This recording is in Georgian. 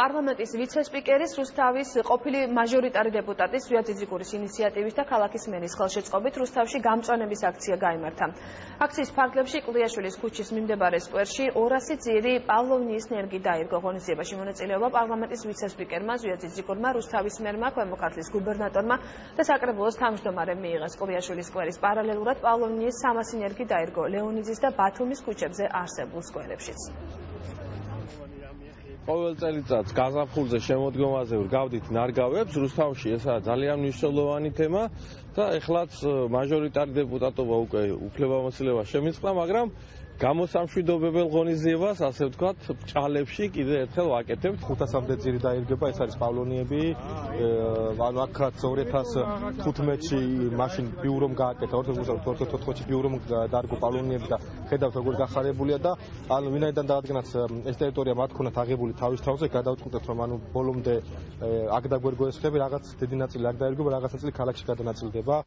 პარლამენტის ვიცე-სპიკერის რუსთავის ყოფილი მაჟორიტარი დეპუტატის ზვიად ძიძიგურის ინიციატივის და ქალაქის მერის ხელშეწყობით რუსთავში გამწვანების აქცია გაიმართა. აქციის ფარგლებში კლდიაშვილის ქუჩის მიმდებარე სკვერში 200 ძირი პავლოვნიის ნერგი დაირგო. ღონისძიებაში მონაწილეობა პარლამენტის ვიცე-სპიკერმა ზვიად ძიძიგურმა, რუსთავის მერმა, ქვემო ქართლის გუბერნატორმა და საკრებულოს თავმჯდომარემ მიიღეს. კლდიაშვილის სკვერის პარალელურად პავლოვნიის 300 ნერგი დაირგო ლეონიძის და ბათუმის ქუჩებზე არსებულ სკვერებშიც. ყოველ წელიწადს გაზაფხულზე შემოდგომაზე ვგავდით ნარგავებს. რუსთავში ესაა ძალიან მნიშვნელოვანი თემა და ეხლაც მაჟორიტარი დეპუტატობა უკვე უფლებამოსილება შემიწყდა, მაგრამ გამოსამშვიდობებელ ღონისძიებას, ასე ვთქვათ, ბრჭყალებში კიდე ერთხელ ვაკეთებთ. 500-მდე ძირი დაირგება, ეს არის პავლონიები. ანუ აქაც 2015-ში მაშინ ბიურომ გააკეთა, 2014-ში ბიურომ დაარგო პავლონიები და ხედავთ როგორ გახარებულია და ანუ ვინაიდან დაადგინათ ეს ტერიტორია მათ ქონათ აღებული თავის თავზე, გადავწყვიტეთ რომ ანუ ბოლომდე აქ დაგვერგო ეს ხები, რაღაც დიდი ნაწილი აქ დაირგება, რაღაც ნაწილი ქალაქში გადანაწილდება.